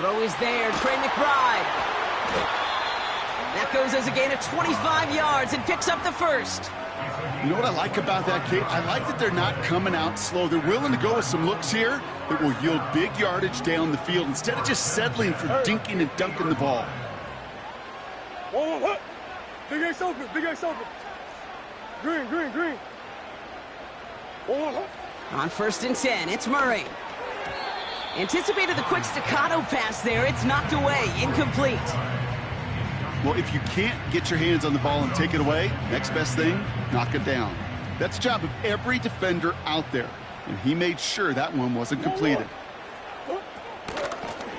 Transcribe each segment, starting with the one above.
Throw is there, Trey McBride. That goes as a gain of 25 yards and picks up the first. You know what I like about that, Kate? I like that they're not coming out slow. They're willing to go with some looks here that will yield big yardage down the field instead of just settling for dinking and dunking the ball. Big X open, Big X open. Green, green, green. On 1st and 10, it's Murray. Anticipated the quick staccato pass there. It's knocked away, incomplete. Well, if you can't get your hands on the ball and take it away, next best thing, knock it down. That's the job of every defender out there, and he made sure that one wasn't completed.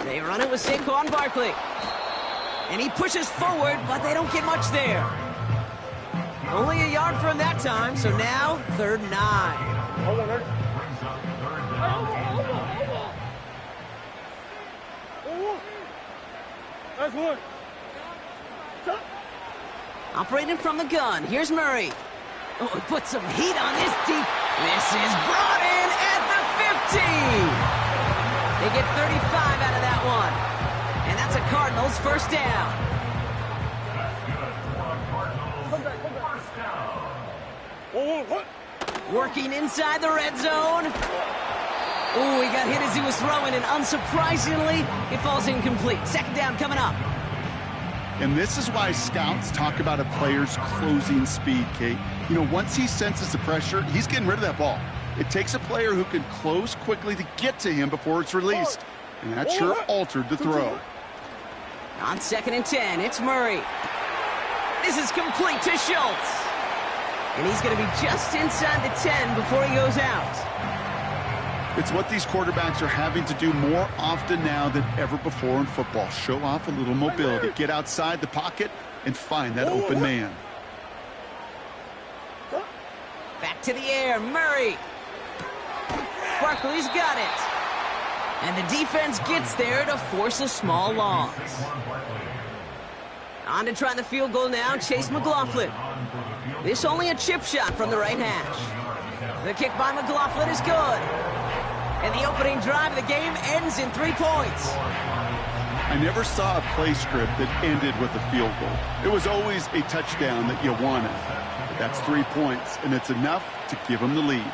They run it with Saquon Barkley. And he pushes forward, but they don't get much there. Only a yard from that time, so now 3rd and 9. Hold on, Eric. That's one. Operating from the gun, here's Murray. Oh, he put some heat on this deep. This is brought in at the 50. They get 35 out of that one. And that's a Cardinals first down. Working inside the red zone. Ooh, he got hit as he was throwing, and unsurprisingly, it falls incomplete. 2nd down coming up. And this is why scouts talk about a player's closing speed, Kate. You know, once he senses the pressure, he's getting rid of that ball. It takes a player who can close quickly to get to him before it's released. And that sure altered the throw. On 2nd and 10, it's Murray. This is complete to Schultz. And he's going to be just inside the 10 before he goes out. It's what these quarterbacks are having to do more often now than ever before in football. Show off a little mobility. Get outside the pocket and find that open man. Back to the air, Murray. Barkley's got it. And the defense gets there to force a small loss. On to try the field goal now, Chase McLaughlin. This only a chip shot from the right hash. The kick by McLaughlin is good. And the opening drive of the game ends in 3 points. I never saw a play script that ended with a field goal. It was always a touchdown that you wanted. But that's 3 points, and it's enough to give them the lead.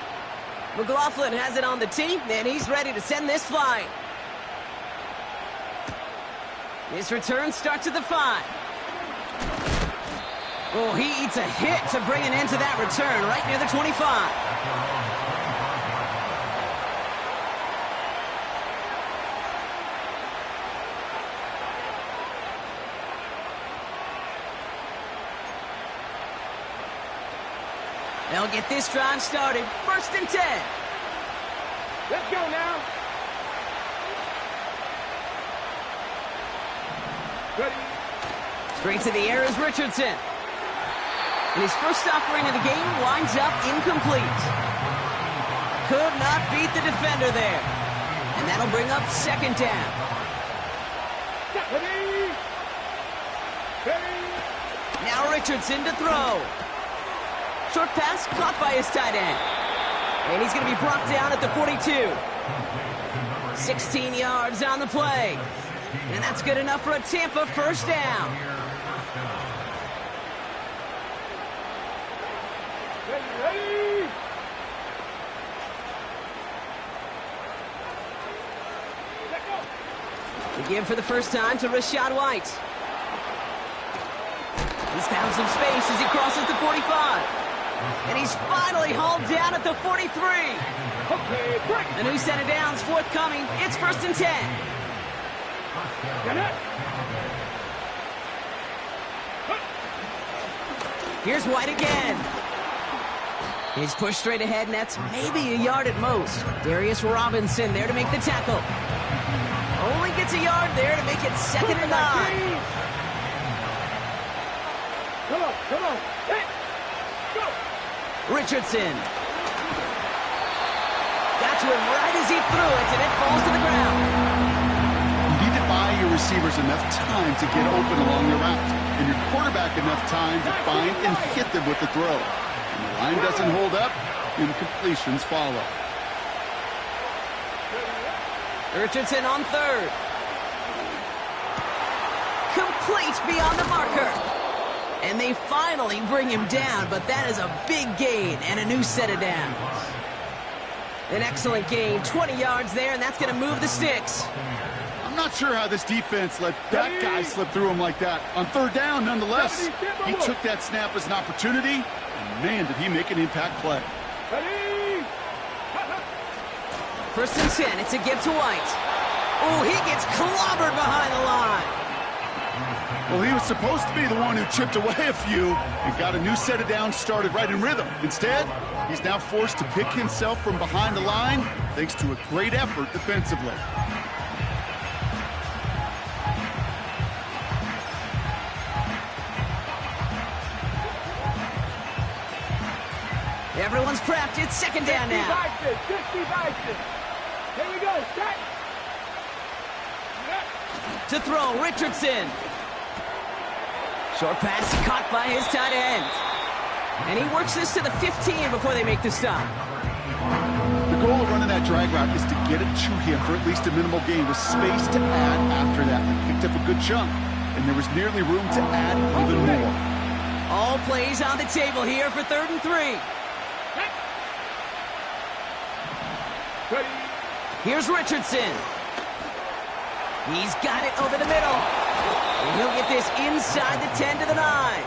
McLaughlin has it on the tee, and he's ready to send this flying. This return starts at the 5. Oh, he eats a hit to bring an end to that return right near the 25. They'll get this drive started. 1st and 10. Let's go now. Ready. Straight to the air is Richardson. And his first offering of the game winds up incomplete. Could not beat the defender there. And that'll bring up 2nd down. Ready. Ready. Now Richardson to throw. Short pass caught by his tight end. And he's going to be brought down at the 42. 16 yards on the play. And that's good enough for a Tampa first down. Ready. Let go. To give for the first time to Rachaad White. He's found some space as he crosses the 45. And he's finally hauled down at the 43. Okay, break. A new set of downs forthcoming. It's 1st and 10. Here's White again. He's pushed straight ahead, and that's maybe a yard at most. Darius Robinson there to make the tackle. Only gets a yard there to make it 2nd and 9. Come on, come on. Hey, go. Richardson. Got to him right as he threw it, and it falls to the ground. You need to buy your receivers enough time to get open along the route, and your quarterback enough time to find and hit them with the throw. When the line doesn't hold up, incompletions follow. Richardson on 3rd. complete beyond the marker. And they finally bring him down, but that is a big gain and a new set of downs. An excellent gain, 20 yards there, and that's going to move the sticks. I'm not sure how this defense let that guy slip through him like that. On third down, nonetheless, he took that snap as an opportunity, and man, did he make an impact play. First and 10, it's a give to White. Oh, he gets clobbered behind the line. Well, he was supposed to be the one who chipped away a few and got a new set of downs started right in rhythm. Instead, he's now forced to pick himself from behind the line thanks to a great effort defensively. Everyone's prepped. It's second down now. Here we go. Set. To throw, Richardson. Short pass caught by his tight end. And he works this to the 15 before they make the stop. The goal of running that drag route is to get it to him for at least a minimal gain with space to add after that. They picked up a good chunk, and there was nearly room to add even more. All plays on the table here for 3rd and 3. Here's Richardson. He's got it over the middle. And he'll get this inside the 10 to the 9.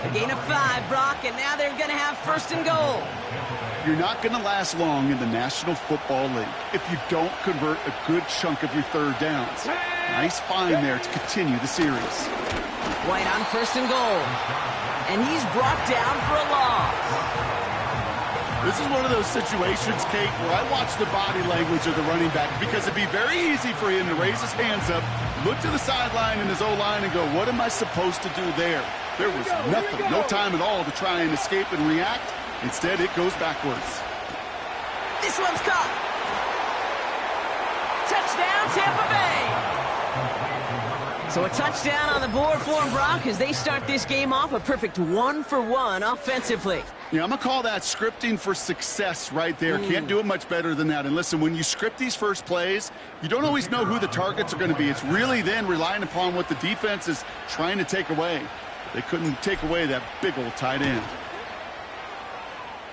A gain of 5, Brock, and now they're going to have 1st and goal. You're not going to last long in the National Football League if you don't convert a good chunk of your third downs. Nice find there to continue the series. White on 1st and goal. And he's brought down for a loss. This is one of those situations, Kate, where I watch the body language of the running back because it'd be very easy for him to raise his hands up, look to the sideline in his O-line and go, what am I supposed to do there? There was nothing, no time at all to try and escape and react. Instead, it goes backwards. This one's caught. Touchdown, Tampa Bay. So a touchdown on the board for them, Brock, as they start this game off a perfect 1-for-1 offensively. Yeah, I'm going to call that scripting for success right there. Can't do it much better than that. And listen, when you script these first plays, you don't always know who the targets are going to be. It's really then relying upon what the defense is trying to take away. They couldn't take away that big old tight end.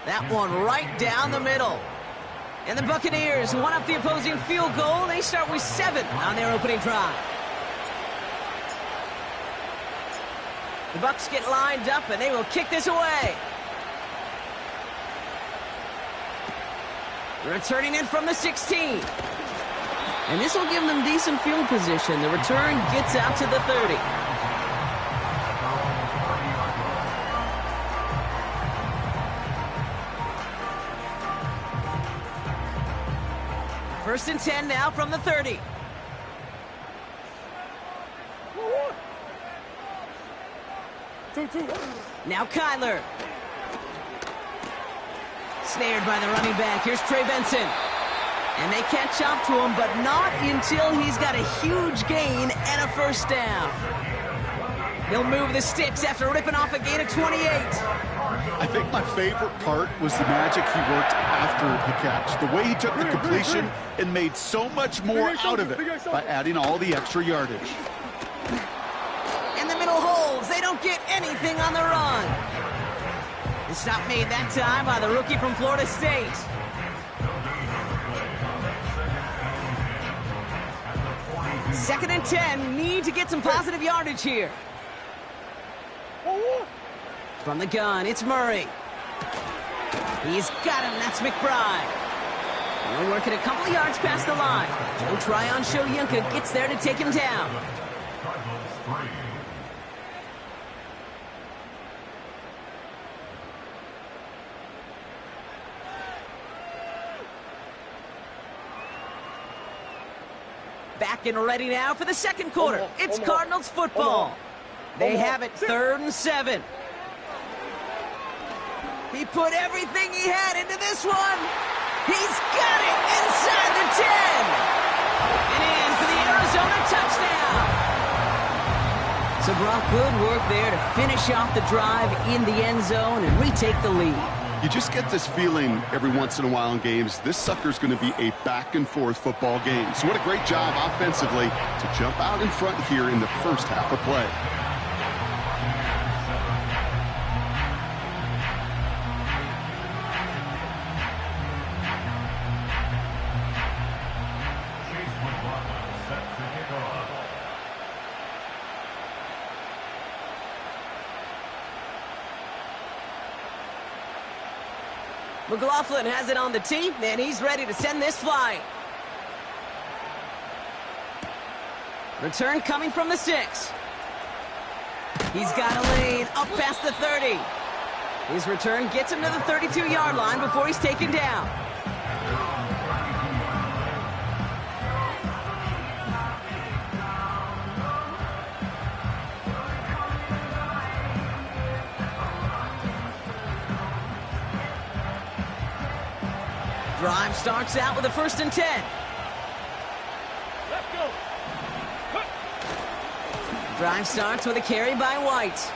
That one right down the middle. And the Buccaneers one up the opposing field goal. They start with 7 on their opening drive. The Bucs get lined up, and they will kick this away. Returning in from the 16. And this will give them decent field position. The return gets out to the 30. First and 10 now from the 30. Now Kyler. Snared by the running back. Here's Trey Benson. And they catch up to him, but not until he's got a huge gain and a first down. He'll move the sticks after ripping off a gain of 28. I think my favorite part was the magic he worked after the catch. The way he took the completion and made so much more out of it by adding all the extra yardage. In the middle holds. They don't get anything on the run. The stop made that time by the rookie from Florida State. Second and 10. Need to get some positive yardage here. From the gun, it's Murray. He's got him. That's McBride. They'll work it a couple of yards past the line. Joe Tryon Shoyinka gets there to take him down. Back and ready now for the second quarter. It's Cardinals football. They have it 3rd and 7. He put everything he had into this one. He's got it inside the 10. And in for the Arizona touchdown. So Brock, good work there to finish off the drive in the end zone and retake the lead. You just get this feeling every once in a while in games, this sucker's going to be a back-and-forth football game. So what a great job offensively to jump out in front here in the first half of play. McLaughlin has it on the tee, and he's ready to send this flying. Return coming from the 6. He's got a lane up past the 30. His return gets him to the 32-yard line before he's taken down. Drive starts out with a 1st and 10. Let's go. Drive starts with a carry by White.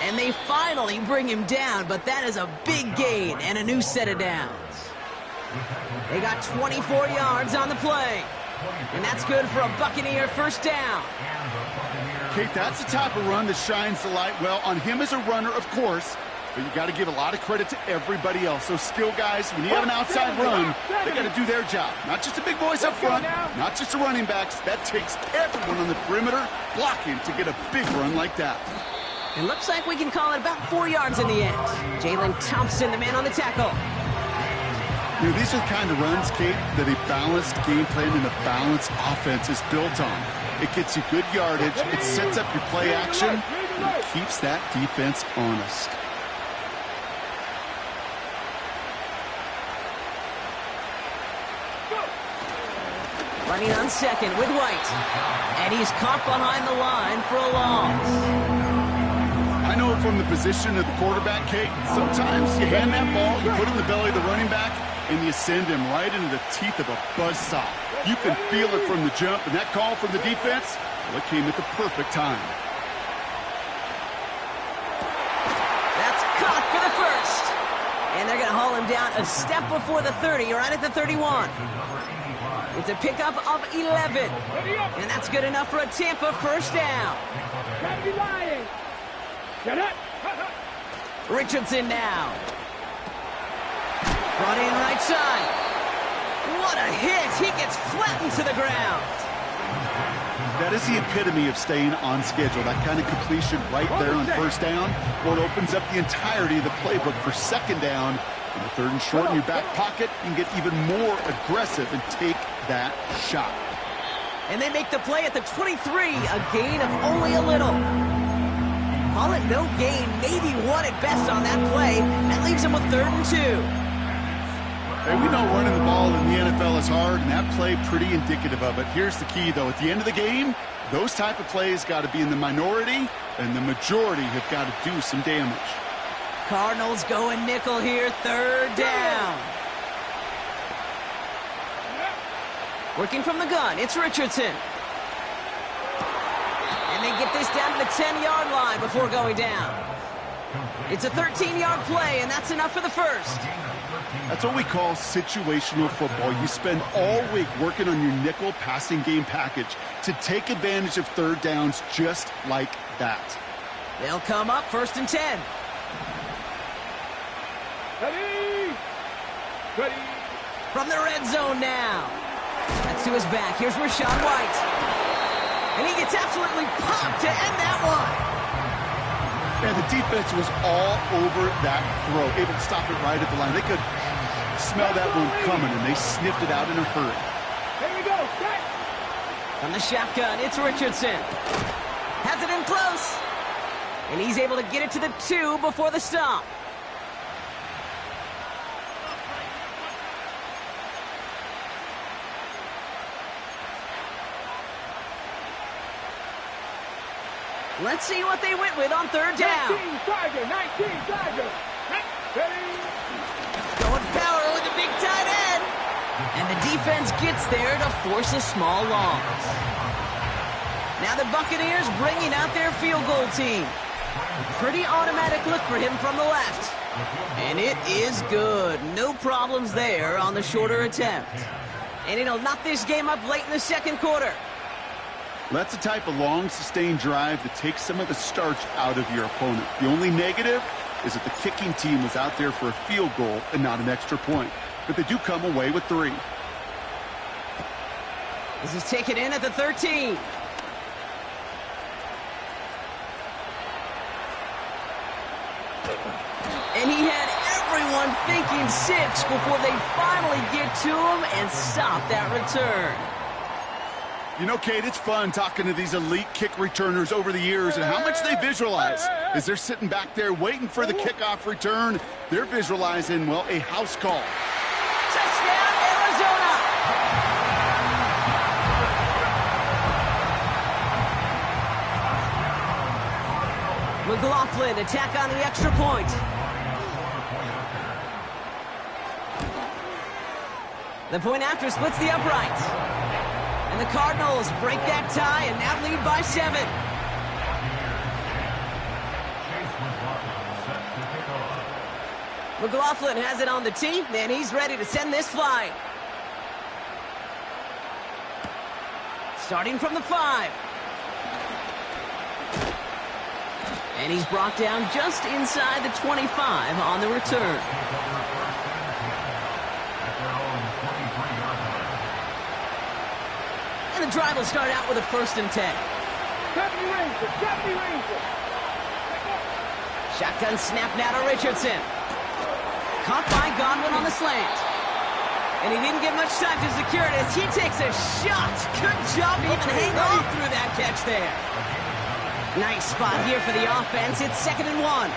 And they finally bring him down, but that is a big gain and a new set of downs. They got 24 yards on the play. And that's good for a Buccaneer 1st down. Kate, that's the type of run that shines the light well on him as a runner, of course. But you got to give a lot of credit to everybody else. Those skill guys, when you have an outside run, they got to do their job. Not just the big boys up front, not just the running backs. That takes everyone on the perimeter blocking to get a big run like that. It looks like we can call it about 4 yards in the end. Jalen Thompson, the man on the tackle. You know, these are the kind of runs, Kate, that a balanced game plan and a balanced offense is built on. It gets you good yardage, it sets up your play action, and it keeps that defense honest. Running on 2nd with White. And he's caught behind the line for a loss. I know from the position of the quarterback, Kate, sometimes you hand that ball, you put it in the belly of the running back, and you send him right into the teeth of a buzzsaw. You can feel it from the jump, and that call from the defense, well, it came at the perfect time. That's caught for the 1st. And they're going to haul him down a step before the 30, right at the 31. It's a pickup of 11. And that's good enough for a Tampa 1st down. Richardson now. Brought in right side. What a hit. He gets flattened to the ground. That is the epitome of staying on schedule. That kind of completion right there on 1st down. Well, it opens up the entirety of the playbook for 2nd down. In the 3rd and short in your back pocket, you can get even more aggressive and take that shot. And they make the play at the 23, a gain of only a little. Call it no gain, maybe 1 at best on that play. That leaves them with 3rd and 2. Hey, we know running the ball in the NFL is hard, and that play pretty indicative of it. Here's the key, though. At the end of the game, those type of plays got to be in the minority, and the majority have got to do some damage. Cardinals going nickel here, 3rd down. Working from the gun, it's Richardson. And they get this down to the 10-yard line before going down. It's a 13-yard play, and that's enough for the 1st. That's what we call situational football. You spend all week working on your nickel passing game package to take advantage of 3rd downs just like that. They'll come up 1st and 10. Ready. From the red zone now. That's to his back. Here's Rachaad White. And he gets absolutely popped to end that one. And the defense was all over that throw, able to stop it right at the line. They could smell that one coming, and they sniffed it out in a hurry. Here we go. Set. From the shotgun, it's Richardson. Has it in close. And he's able to get it to the 2 before the stop. Let's see what they went with on 3rd down. 19 Tiger. Ready. Going power with a big tight end. And the defense gets there to force a small loss. Now the Buccaneers bringing out their field goal team. Pretty automatic look for him from the left. And it is good. No problems there on the shorter attempt. And it'll knock this game up late in the second quarter. That's the type of long, sustained drive that takes some of the starch out of your opponent. The only negative is that the kicking team was out there for a field goal and not an extra point. But they do come away with 3. This is taken in at the 13. And he had everyone thinking 6 before they finally get to him and stop that return. You know, Kate, it's fun talking to these elite kick returners over the years and how much they visualize. As they're sitting back there waiting for the kickoff return, they're visualizing, well, a house call. Touchdown, Arizona! McLaughlin attack on the extra point. The point after splits the uprights. And the Cardinals break that tie and now lead by 7. McLaughlin has it on the tee, and he's ready to send this flying. Starting from the 5. And he's brought down just inside the 25 on the return. And the drive will start out with a 1st and 10. Deputy Ranger. Shotgun snap now to Richardson. Caught by Godwin on the slant. And he didn't get much time to secure it as he takes a shot. Good job to even hang on through that catch there. Nice spot here for the offense. It's 2nd and 1.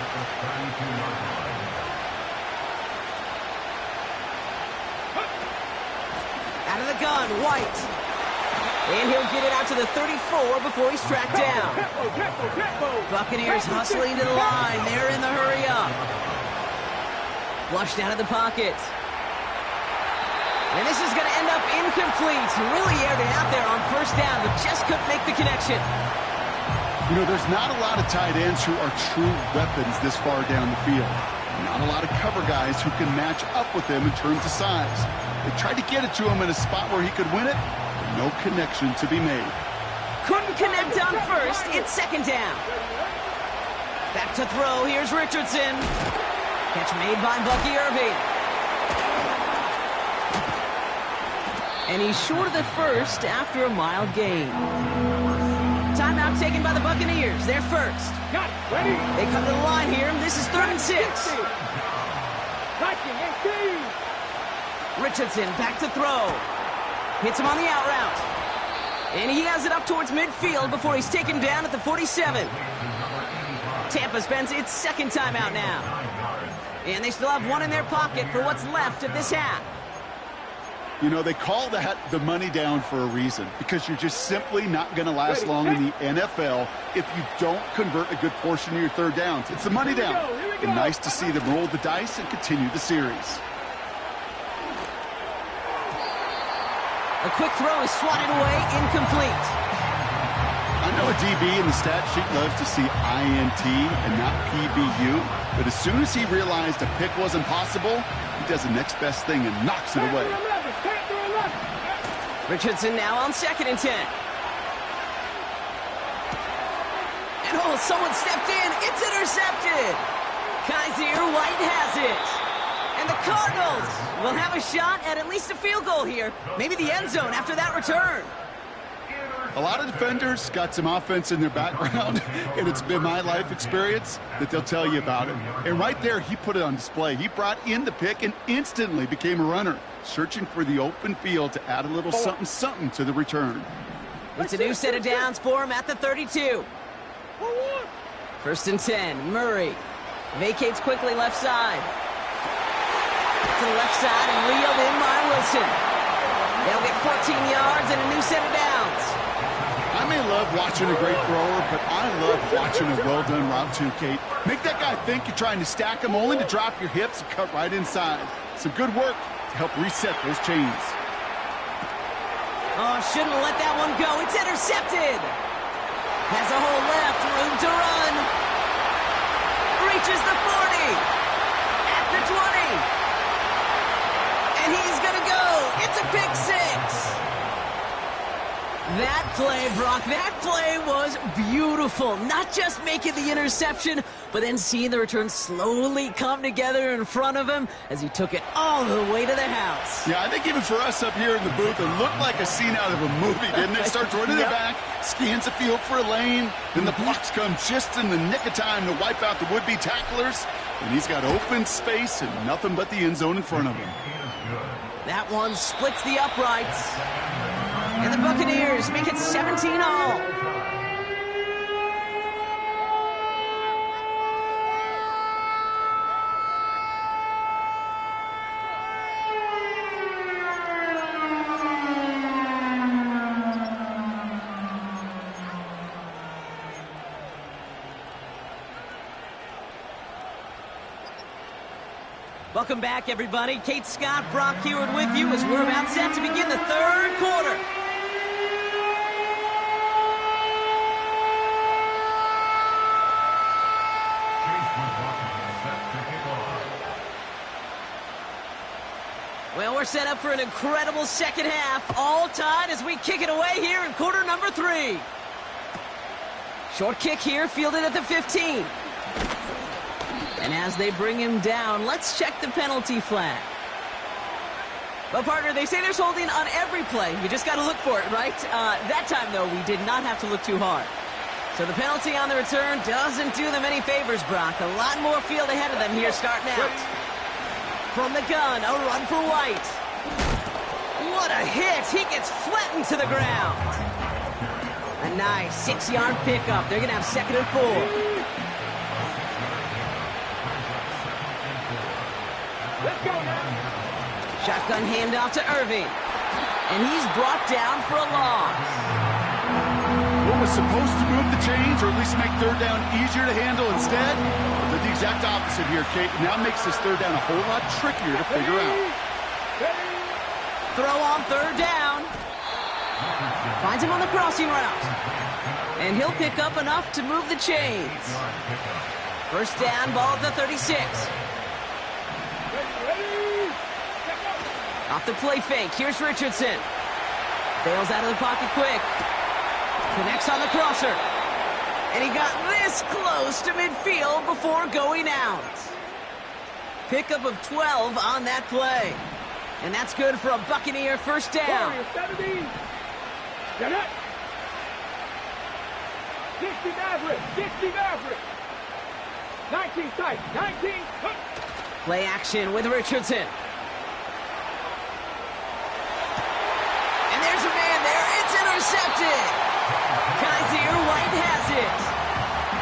Out of the gun, White. And he'll get it out to the 34 before he's tracked down. Buccaneers hustling to the line. They're in the hurry up. Flushed out of the pocket. And this is going to end up incomplete. Really aired it out there on 1st down, but just couldn't make the connection. You know, there's not a lot of tight ends who are true weapons this far down the field. Not a lot of cover guys who can match up with him in terms of size. They tried to get it to him in a spot where he could win it. No connection to be made. Couldn't connect on 1st. It's 2nd down. Back to throw. Here's Richardson. Catch made by Bucky Irving. And he's short of the 1st after a mild gain. Timeout taken by the Buccaneers. They're 1st. They come to the line here. This is 3rd and 6. Richardson back to throw. Hits him on the out route. And he has it up towards midfield before he's taken down at the 47. Tampa spends its 2nd timeout now. And they still have 1 in their pocket for what's left of this half. You know, they call that the money down for a reason, because you're just simply not going to last long in the NFL if you don't convert a good portion of your 3rd downs. It's the money down. And nice to see them roll the dice and continue the series. A quick throw is swatted away, incomplete. I know a DB in the stat sheet loves to see INT and not PBU, but as soon as he realized a pick wasn't possible, he does the next best thing and knocks it away. Richardson now on 2nd and 10. And oh, someone stepped in. It's intercepted. Kaiser White has it. And the Cardinals will have a shot at least a field goal here. Maybe the end zone after that return. A lot of defenders got some offense in their background, and it's been my life experience that they'll tell you about it. And right there, he put it on display. He brought in the pick and instantly became a runner, searching for the open field to add a little something to the return. It's a new set of downs for him at the 32. 1st and 10, Murray vacates quickly left side. To the left side and reeled in by Wilson. They'll get 14 yards and a new set of downs. I may love watching a great thrower, but I love watching a well-done route too, Kate. Make that guy think you're trying to stack him only to drop your hips and cut right inside. Some good work to help reset those chains. Oh, shouldn't let that one go. It's intercepted. Has a hole left, room to run. reaches the 40. At the 20. And he's going to go. It's a pick six. That play, Brock, that play was beautiful. Not just making the interception, but then seeing the return slowly come together in front of him as he took it all the way to the house. Yeah, I think even for us up here in the booth, it looked like a scene out of a movie, didn't it? Starts running the back, scans the field for a lane, then the blocks come just in the nick of time to wipe out the would-be tacklers, and he's got open space and nothing but the end zone in front of him. That one splits the uprights. And the Buccaneers make it 17-all. Welcome back, everybody. Kate Scott, Brock Huard with you as we're about set to begin the third quarter. Well, we're set up for an incredible second half, all tied as we kick it away here in quarter number 3. Short kick here, fielded at the 15. And as they bring him down, let's check the penalty flag. Well, partner, they say there's holding on every play. You just got to look for it, right? That time, though, we did not have to look too hard. So the penalty on the return doesn't do them any favors, Brock. A lot more field ahead of them here starting out. From the gun, a run for White. What a hit! He gets flattened to the ground. A nice 6-yard pickup. They're going to have 2nd and 4. Let's go now. Shotgun handoff to Irving. And he's brought down for a loss. What was supposed to move the chains, or at least make third down easier to handle instead, did the exact opposite here, Kate. Now makes this third down a whole lot trickier to figure out. Throw on third down. Finds him on the crossing route. And he'll pick up enough to move the chains. First down, ball at the 36. Off the play fake, here's Richardson. Bails out of the pocket quick. Connects on the crosser. And he got this close to midfield before going out. Pickup of 12 on that play. And that's good for a Buccaneer first down. 70. Get it. 60 Maverick. 60 Maverick. 19 tight. 19. Play action with Richardson. And there's a man there. It's intercepted. Kaiser White has it.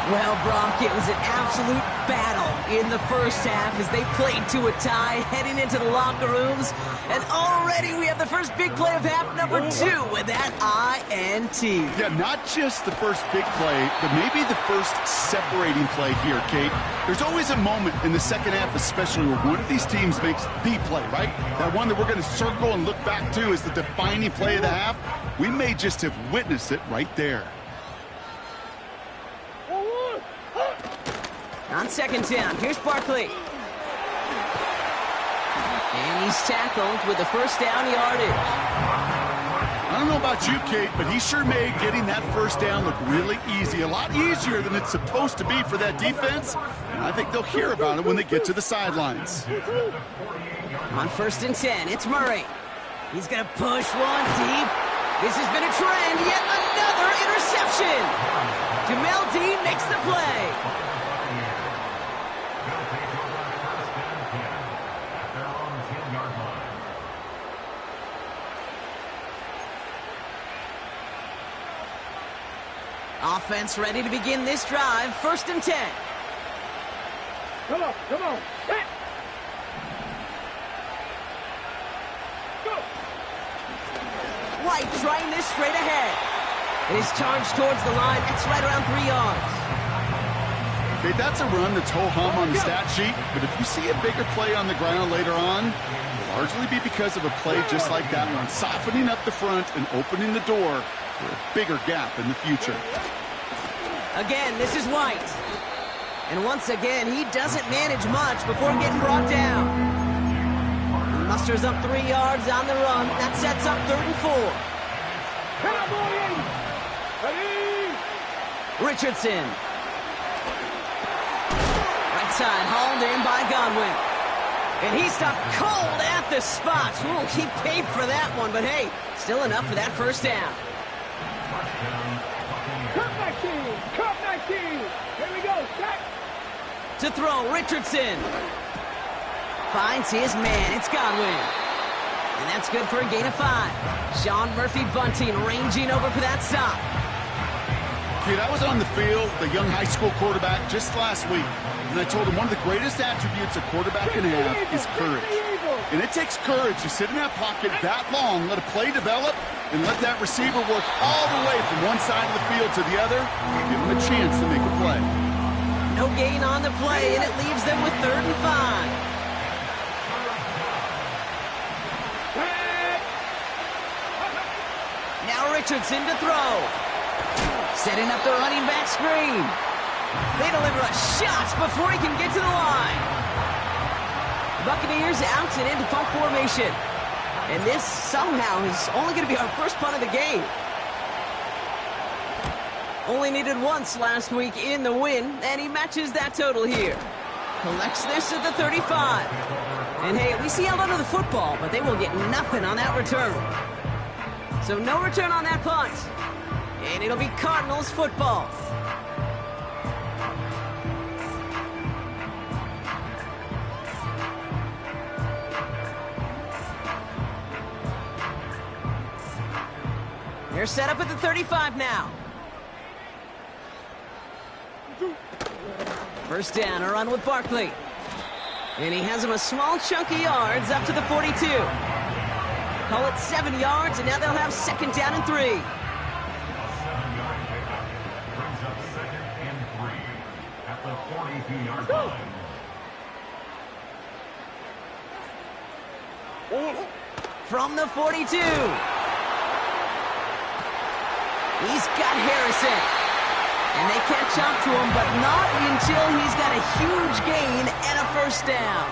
Well, Brock, it was an absolute battle in the first half as they played to a tie heading into the locker rooms. And already we have the first big play of half number 2 with that INT. Yeah, not just the first big play, but maybe the first separating play here, Kate. There's always a moment in the second half, especially where one of these teams makes the play, right? That one that we're going to circle and look back to as the defining play of the half. We may just have witnessed it right there. On second down, here's Barkley. And he's tackled with the first down yardage. I don't know about you, Kate, but he sure made getting that first down look really easy. A lot easier than it's supposed to be for that defense. And I think they'll hear about it when they get to the sidelines. On first and 10, it's Murray. He's going to push one deep. This has been a trend. Yet another interception. Jamel Dean makes the play. Offense ready to begin this drive. First and 10. Come on, come on. Hit. Go. White trying this straight ahead. It is charged towards the line. That's right around 3 yards. Okay, that's a run that's ho-hum on the stat sheet, but if you see a bigger play on the ground later on, it'll largely be because of a play just like that one, softening up the front and opening the door for a bigger gap in the future. Again, this is White. And once again, he doesn't manage much before getting brought down. He musters up 3 yards on the run. That sets up 3rd and 4. Richardson. Right side, hauled in by Godwin. And he stopped cold at the spot. Ooh, he paid for that one, but hey, still enough for that first down. Cut 19. Here we go. Set. To throw, Richardson. Finds his man. It's Godwin. And that's good for a gain of 5. Sean Murphy-Bunting ranging over for that stop. Kid, I was on the field, the young high school quarterback, just last week. And I told him one of the greatest attributes a quarterback can have is courage. And it takes courage to sit in that pocket that long, let a play develop, and let that receiver work all the way from one side of the field to the other, give him a chance to make a play. No gain on the play, and it leaves them with 3rd and 5. Now Richardson to throw. Setting up the running back screen. They deliver a shot before he can get to the line. Buccaneers out and into punt formation. And this somehow is only going to be our first punt of the game. Only needed once last week in the win, and he matches that total here. Collects this at the 35. And hey, at least he held onto the football, but they will get nothing on that return. So no return on that punt. And it'll be Cardinals football. They're set up at the 35 now. First down, a run with Barkley. And he has him a small chunk of yards up to the 42. Call it 7 yards, and now they'll have 2nd down and 3. From the 42. He's got Harrison. And they catch up to him, but not until he's got a huge gain and a first down.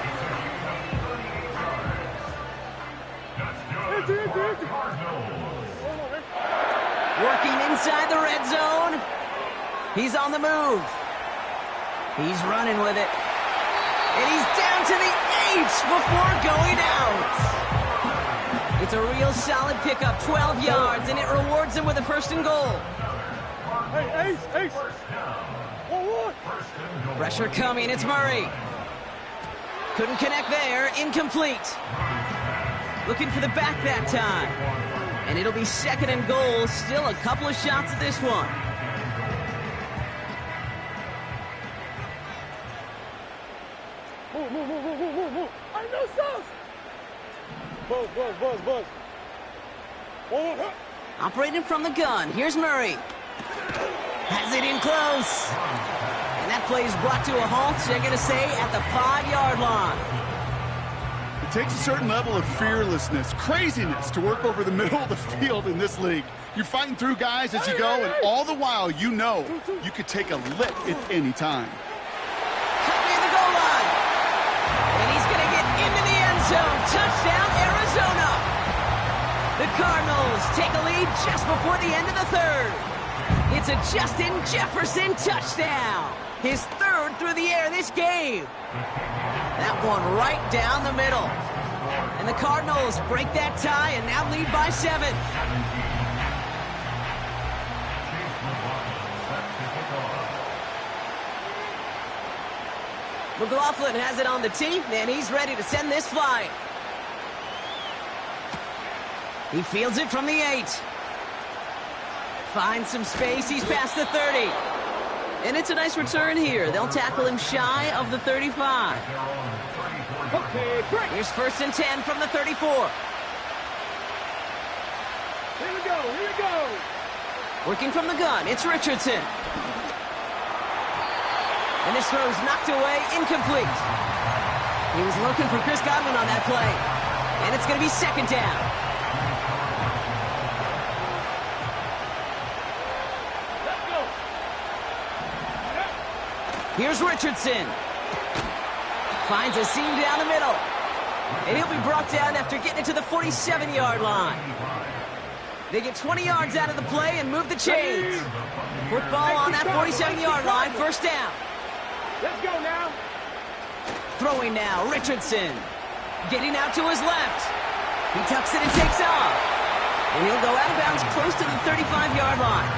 Working inside the red zone. He's on the move. He's running with it. And he's down to the 8 before going out. It's a real solid pickup, 12 yards, and it rewards him with a 1st and goal. Hey, Ace. One. Pressure coming, it's Murray. Couldn't connect there, incomplete. Looking for the back that time. And it'll be 2nd and goal, still a couple of shots at this one. Move. I know sauce. Buzz. Operating from the gun, here's Murray. Has it in close. And that play is brought to a halt, they're going to say, at the 5-yard line. It takes a certain level of fearlessness, craziness to work over the middle of the field in this league. You're fighting through guys as you go, and all the while you know you could take a lick at any time. Near the goal line. And he's going to get into the end zone. Touchdown, Arizona. The Cardinals take a lead just before the end of the 3rd. It's a Justin Jefferson touchdown. His 3rd through the air this game. That one right down the middle. And the Cardinals break that tie and now lead by 7. McLaughlin has it on the tee, and he's ready to send this flying. He fields it from the 8. Finds some space, he's past the 30. And it's a nice return here. They'll tackle him shy of the 35. Okay, great. Here's 1st and 10 from the 34. Here we go. Working from the gun, it's Richardson. And this throw's knocked away, incomplete. He was looking for Chris Godwin on that play. And it's going to be 2nd down. Here's Richardson. Finds a seam down the middle. And he'll be brought down after getting it to the 47-yard line. They get 20 yards out of the play and move the chains. Football on that 47-yard line, first down. Let's go now. Throwing now, Richardson. Getting out to his left. He tucks it and takes off. And he'll go out of bounds close to the 35-yard line.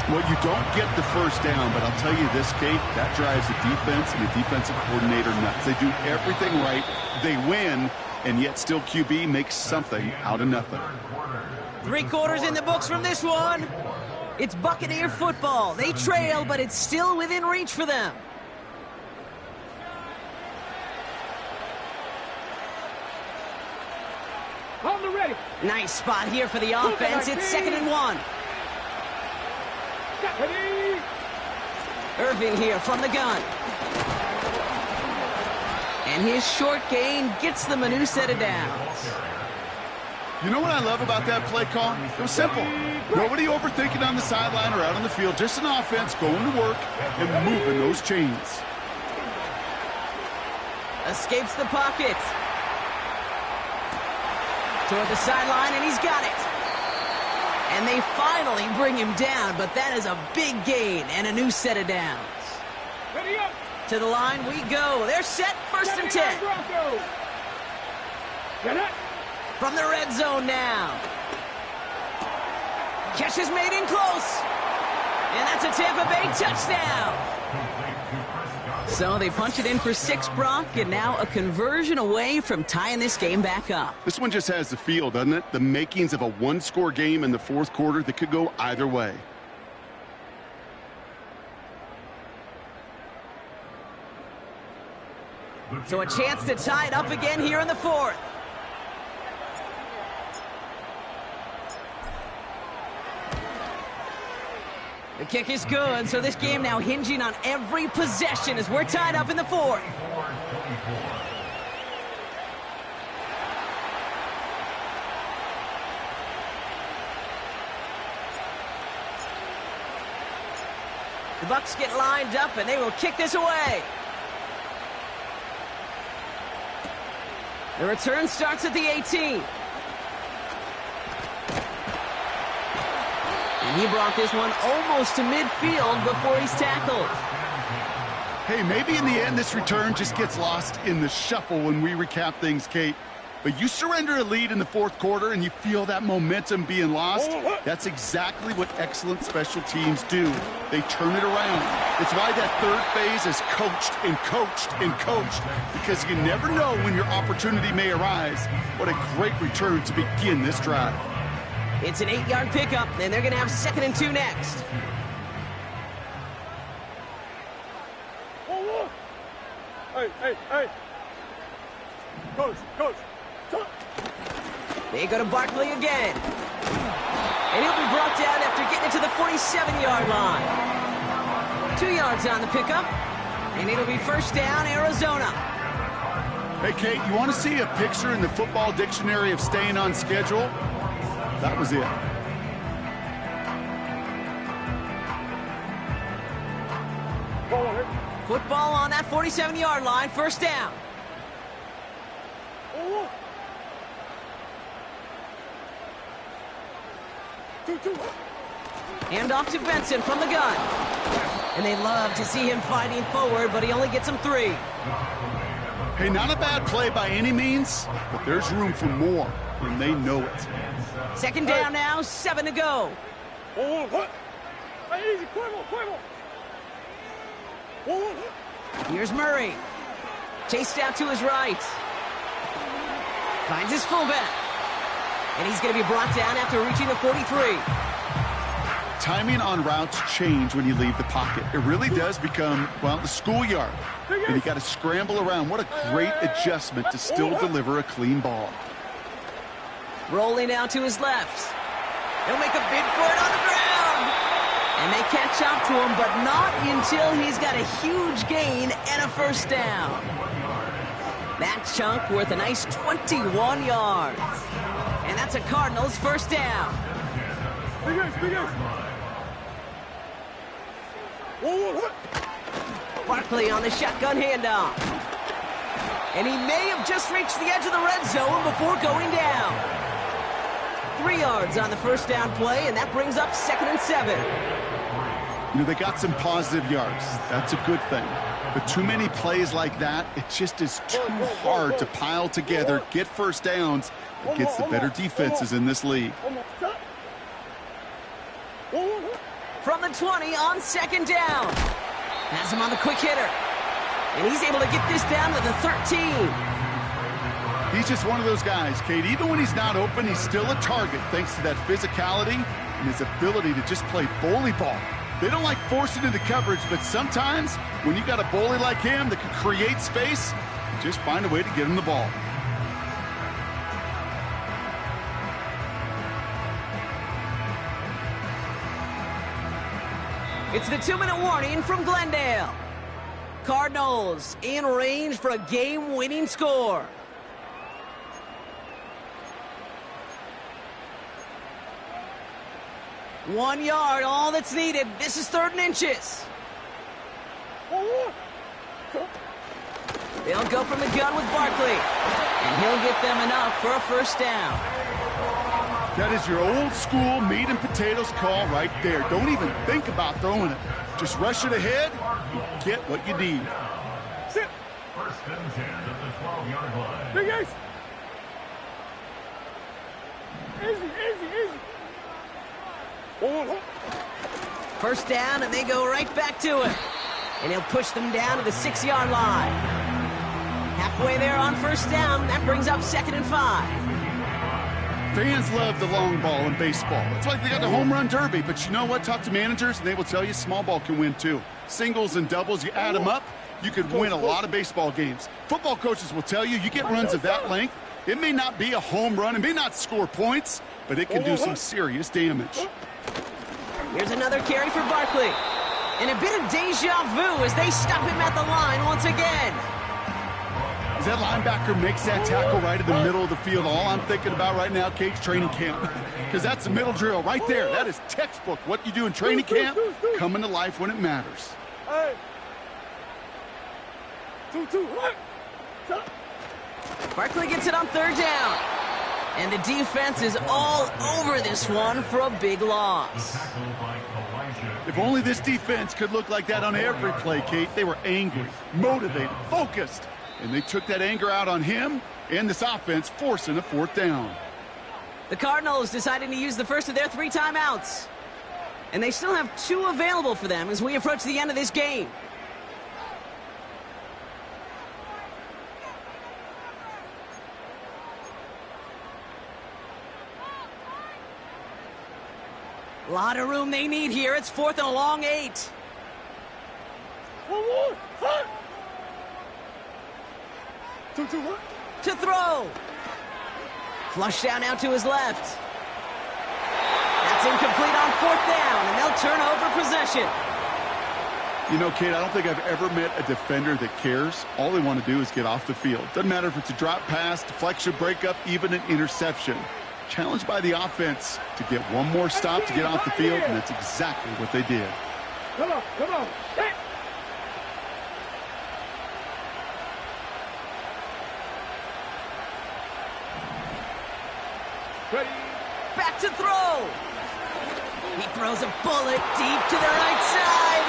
Well, you don't get the first down, but I'll tell you this, Kate, that drives the defense and the defensive coordinator nuts. They do everything right. They win, and yet still QB makes something out of nothing. 3 quarters in the books from this one. It's Buccaneer football. They trail, but it's still within reach for them. On the ready. Nice spot here for the offense. It's 2nd and 1. Ready. Irving here from the gun. And his short gain gets them a new set of downs. You know what I love about that play call? It was simple. Nobody overthinking on the sideline or out on the field. Just an offense going to work and moving those chains. Escapes the pocket. Toward the sideline, and he's got it. And they finally bring him down, but that is a big gain and a new set of downs. Ready up. To the line we go. They're set, 1st and 10. Get it. From the red zone now. Catch is made in close. And that's a Tampa Bay touchdown. So they punch it in for 6, Brock, and now a conversion away from tying this game back up. This one just has the feel, doesn't it? The makings of a one-score game in the 4th quarter that could go either way. So a chance to tie it up again here in the 4th. The kick is good, so this game now hinging on every possession as we're tied up in the 4th. The Bucs get lined up, and they will kick this away. The return starts at the 18. And he brought this one almost to midfield before he's tackled. Hey, maybe in the end this return just gets lost in the shuffle when we recap things, Kate. But you surrender a lead in the 4th quarter and you feel that momentum being lost. That's exactly what excellent special teams do. They turn it around. It's why that 3rd phase is coached and coached and coached, because you never know when your opportunity may arise. What a great return to begin this drive. It's an 8-yard pickup, and they're going to have 2nd and 2 next. Hey. Coach. They go to Barkley again. And he'll be brought down after getting it to the 47-yard line. 2 yards on the pickup, and it'll be 1st down, Arizona. Hey, Kate, you want to see a picture in the football dictionary of staying on schedule? That was it. Football on that 47-yard line, 1st down. Hand off to Benson from the gun. And they love to see him fighting forward, but he only gets them 3. Hey, not a bad play by any means, but there's room for more, and they know it. 2nd down now, 7 to go. Here's Murray. Chased out to his right. Finds his fullback. And he's going to be brought down after reaching the 43. Timing on routes change when you leave the pocket. It really does become, well, the schoolyard. And you got to scramble around. What a great adjustment to still deliver a clean ball. Rolling out to his left. He'll make a bid for it on the ground. And they catch up to him, but not until he's got a huge gain and a 1st down. That chunk worth a nice 21 yards. And that's a Cardinals 1st down. Barkley on the shotgun handoff. And he may have just reached the edge of the red zone before going down. 3 yards on the first down play, and that brings up 2nd and 7. You know, they got some positive yards. That's a good thing. But too many plays like that, it just is too hard to pile together, get first downs against the better defenses in this league. From the 20 on 2nd down. Has him on the quick hitter. And he's able to get this down to the 13. He's just one of those guys, Kate. Even when he's not open, he's still a target thanks to that physicality and his ability to just play bully ball. They don't like forcing into coverage, but sometimes when you got a bully like him that can create space, just find a way to get him the ball. It's the 2-minute warning from Glendale. Cardinals in range for a game-winning score. One yard, all that's needed. This is 3rd and inches. They'll go from the gun with Barkley. And he'll get them enough for a first down. That is your old school meat and potatoes call right there. Don't even think about throwing it. Just rush it ahead and get what you need. Sit. 1st and 10 at the 12-yard line. Big Ace. Easy, easy, easy. First down, and they go right back to it. And he'll push them down to the 6-yard line. Halfway there on first down, that brings up 2nd and 5. Fans love the long ball in baseball. It's like they got the home run derby, but you know what? Talk to managers, and they will tell you small ball can win too. Singles and doubles, you add them up, you could win a lot of baseball games. Football coaches will tell you, you get runs of that length, it may not be a home run, it may not score points, but it can do some serious damage. Here's another carry for Barkley. And a bit of deja vu as they stop him at the line once again. As that linebacker makes that tackle right in the middle of the field, all I'm thinking about right now, Kate's training camp. Because that's the middle drill right there. That is textbook. What you do in training camp, coming to life when it matters. Hey. 2-2. Barkley gets it on 3rd down. And the defense is all over this one for a big loss. If only this defense could look like that on every play, Kate. They were angry, motivated, focused. And they took that anger out on him and this offense, forcing a 4th down. The Cardinals deciding to use the first of their 3 timeouts. And they still have 2 available for them as we approach the end of this game. A lot of room they need here. It's 4th and a long 8. 1 more. 2-2. To throw. Flush down now to his left. That's incomplete on 4th down, and they'll turn over possession. You know, Kate, I don't think I've ever met a defender that cares. All they want to do is get off the field. Doesn't matter if it's a drop pass, deflection, breakup, even an interception. Challenged by the offense to get one more stop to get off the field, and that's exactly what they did. Come on, come on. Hey. Ready. Back to throw. He throws a bullet deep to the right side.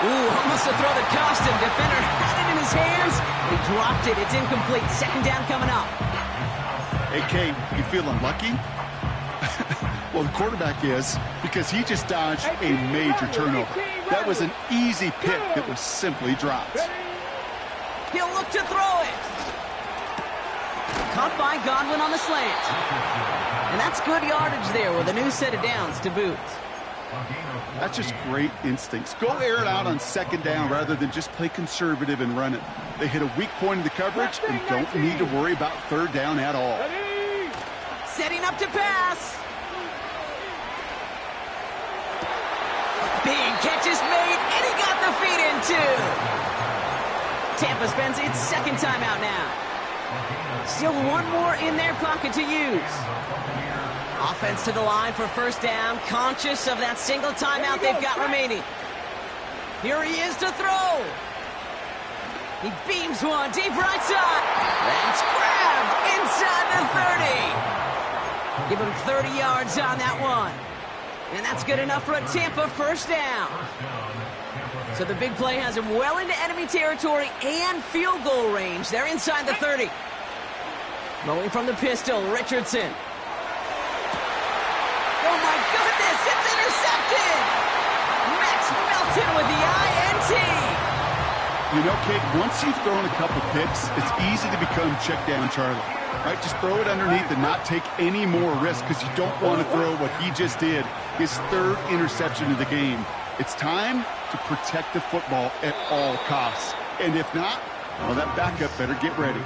Ooh, almost to throw the costume. Defender had it in his hands. He dropped it. It's incomplete. 2nd down coming up. Hey, Kate, you feeling lucky? Well, the quarterback is, because he just dodged a major turnover. That was an easy pick that was simply dropped. He'll look to throw it. Caught by Godwin on the slant. And that's good yardage there with a new set of downs to boot. That's just great instincts. Go air it out on 2nd down rather than just play conservative and run it. They hit a weak point in the coverage and don't need to worry about 3rd down at all. Setting up to pass. Big catch is made, and he got the feet in too. Tampa spends its 2nd timeout now. Still one more in their pocket to use. Offense to the line for first down, conscious of that single timeout they've got remaining. Here he is to throw. He beams one deep right side. That's grabbed inside the 30. Give him 30 yards on that one. And that's good enough for a Tampa first down. So the big play has him well into enemy territory and field goal range. They're inside the 30. Rolling from the pistol, Richardson. Oh my goodness, it's intercepted! Max Melton with the INT. You know, Kate, once you've thrown a couple picks, it's easy to become check down Charlie. Right? Just throw it underneath and not take any more risk because you don't want to throw what he just did, his third interception of the game. It's time to protect the football at all costs. And if not, well, that backup better get ready.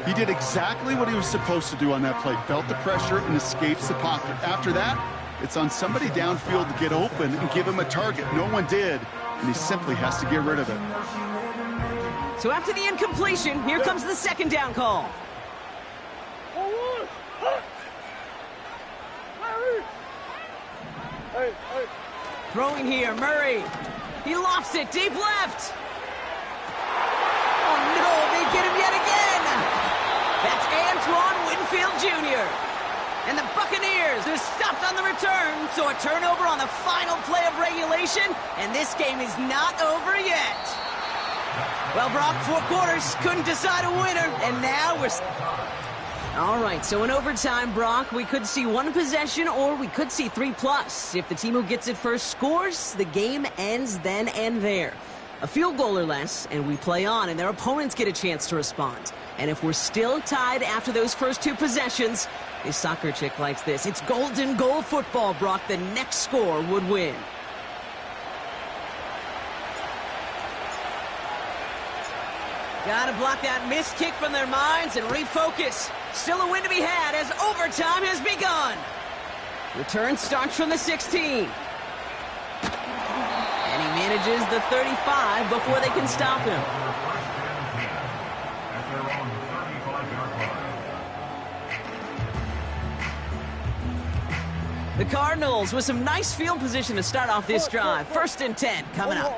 He did exactly what he was supposed to do on that play. Felt the pressure and escapes the pocket. After that, it's on somebody downfield to get open and give him a target. No one did, and he simply has to get rid of it. So after the incompletion, here comes the second down call. Throwing here, Murray. He lofts it deep left. Oh no, they get him yet again. That's Antoine Winfield Jr. And the Buccaneers are stopped on the return, so a turnover on the final play of regulation, and this game is not over yet. Well, Brock, 4 quarters, couldn't decide a winner, and now we're... All right, so in overtime, Brock, we could see 1 possession or we could see 3+. If the team who gets it first scores, the game ends then and there. A field goal or less, and we play on, and their opponents get a chance to respond. And if we're still tied after those first 2 possessions, this soccer chick likes this. It's golden goal football, Brock. The next score would win. Gotta block that missed kick from their minds and refocus. Still a win to be had as overtime has begun. Return starts from the 16. And he manages the 35 before they can stop him. The Cardinals with some nice field position to start off this drive. 1st and 10 coming up.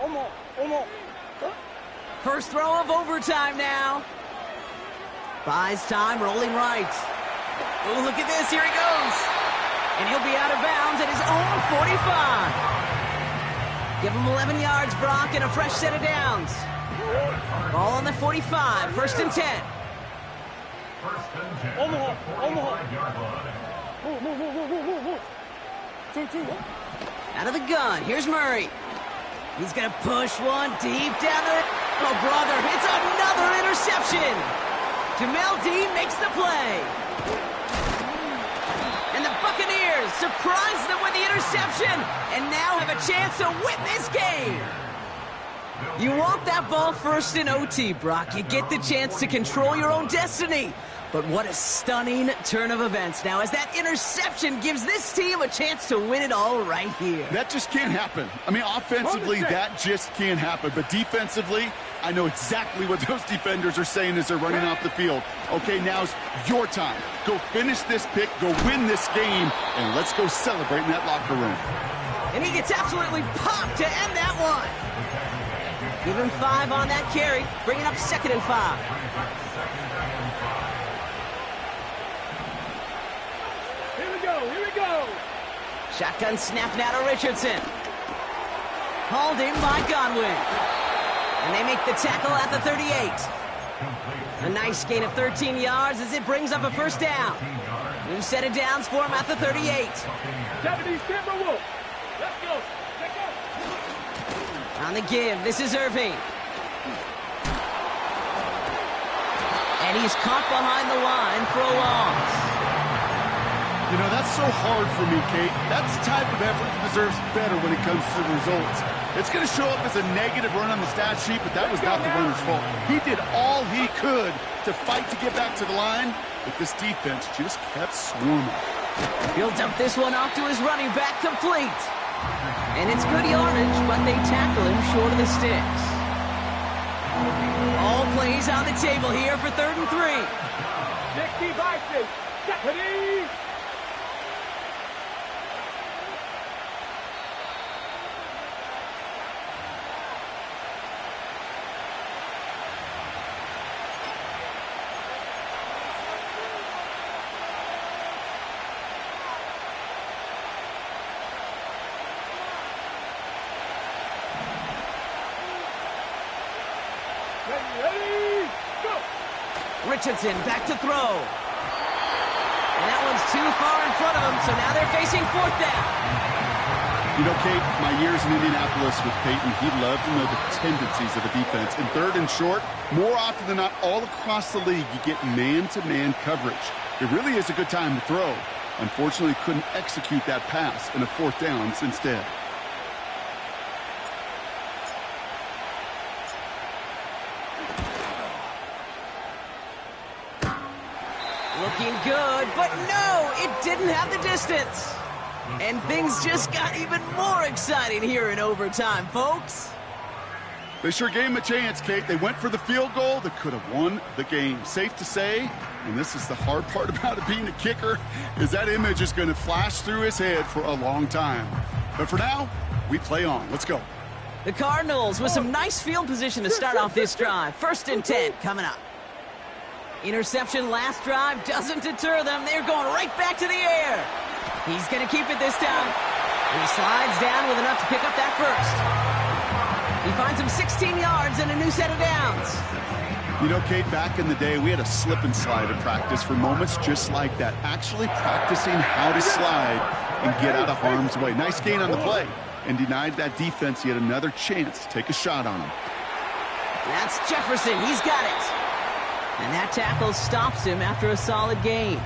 First throw of overtime now. Buys time, rolling right. Oh, look at this. Here he goes. And he'll be out of bounds at his own 45. Give him 11 yards, Brock, and a fresh set of downs. Ball on the 45. 1st and 10. Out of the gun. Here's Murray. He's going to push one deep down the... Oh, brother, it's another interception. Jamel Dean makes the play. And the Buccaneers surprise them with the interception and now have a chance to win this game. You want that ball first in OT, Brock. You get the chance to control your own destiny. But what a stunning turn of events now as that interception gives this team a chance to win it all right here. That just can't happen. I mean, offensively, that just can't happen. But defensively, I know exactly what those defenders are saying as they're running off the field. Okay, now's your time. Go finish this pick, go win this game, and let's go celebrate in that locker room. And he gets absolutely popped to end that one. Give him 5 on that carry, bringing up 2nd and 5. Here we go. Shotgun snap now to Richardson. Hauled in by Godwin. And they make the tackle at the 38. A nice gain of 13 yards as it brings up a first down. New set of downs for him at the 38. Japanese camera wolf. Let's go. On the give, this is Irving. And he's caught behind the line for a loss. You know, that's so hard for me, Kate. That's the type of effort that deserves better when it comes to the results. It's going to show up as a negative run on the stat sheet, but that was not the runner's fault. He did all he could to fight to get back to the line, but this defense just kept swarming. He'll dump this one off to his running back, complete. And it's good yardage, but they tackle him short of the sticks. All plays on the table here for 3rd and 3. 60 by 6. Japanese. Ready, go! Richardson back to throw. And that one's too far in front of him, so now they're facing fourth down. You know, Kate, my years in Indianapolis with Peyton, he loved to know the tendencies of the defense. In third and short, more often than not, all across the league, you get man-to-man coverage. It really is a good time to throw. Unfortunately, couldn't execute that pass in a fourth down instead. Looking good, but no, it didn't have the distance. And things just got even more exciting here in overtime, folks. They sure gave him a chance, Kate. They went for the field goal that could have won the game. Safe to say, and this is the hard part about it being a kicker, is that image is going to flash through his head for a long time. But for now, we play on. Let's go. The Cardinals with some nice field position to start off this drive. 1st and 10 coming up. Interception last drive doesn't deter them. They're going right back to the air. He's going to keep it this time. And he slides down with enough to pick up that first. He finds him 16 yards and a new set of downs. You know, Kate, back in the day, we had a slip and slide in practice for moments just like that. Actually practicing how to slide and get out of harm's way. Nice gain on the play and denied that defense yet another chance to take a shot on him. That's Jefferson. He's got it. And that tackle stops him after a solid gain.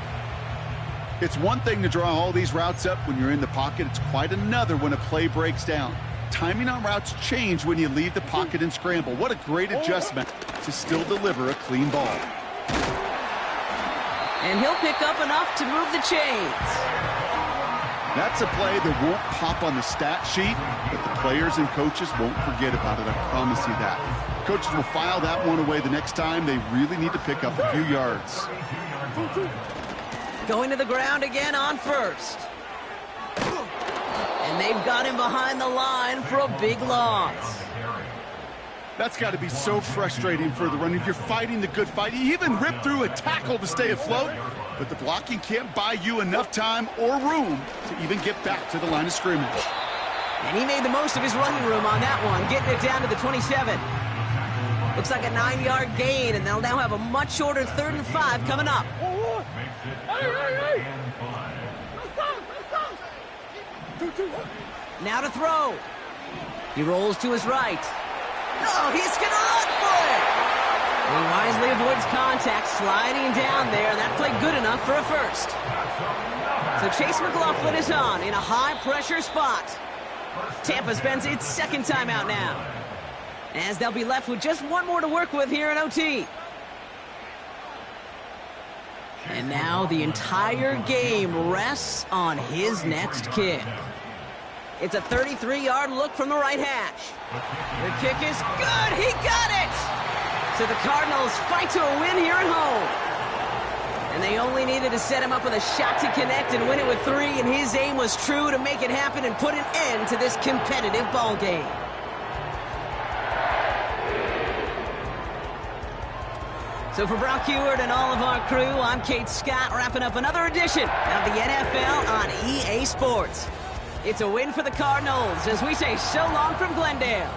It's one thing to draw all these routes up when you're in the pocket. It's quite another when a play breaks down. Timing on routes change when you leave the pocket and scramble. What a great adjustment to still deliver a clean ball. And he'll pick up enough to move the chains. That's a play that won't pop on the stat sheet, but the players and coaches won't forget about it. I promise you that. Coaches will file that one away the next time. They really need to pick up a few yards. Going to the ground again on first. And they've got him behind the line for a big loss. That's got to be so frustrating for the run. If you're fighting the good fight, you even rip through a tackle to stay afloat, but the blocking can't buy you enough time or room to even get back to the line of scrimmage. And he made the most of his running room on that one, getting it down to the 27. Looks like a 9-yard gain, and they'll now have a much shorter 3rd and 5 coming up. Now to throw. He rolls to his right. Oh, he's going to run for it. And he wisely avoids contact, sliding down there. That played good enough for a first. So Chase McLaughlin is on in a high-pressure spot. Tampa spends its 2nd time out now, as they'll be left with just one more to work with here in OT. And now the entire game rests on his next kick. It's a 33-yard look from the right hash. The kick is good. He got it! So the Cardinals fight to a win here at home. And they only needed to set him up with a shot to connect and win it with 3, and his aim was true to make it happen and put an end to this competitive ball game. So for Brock Huard and all of our crew, I'm Kate Scott, wrapping up another edition of the NFL on EA Sports. It's a win for the Cardinals as we say so long from Glendale.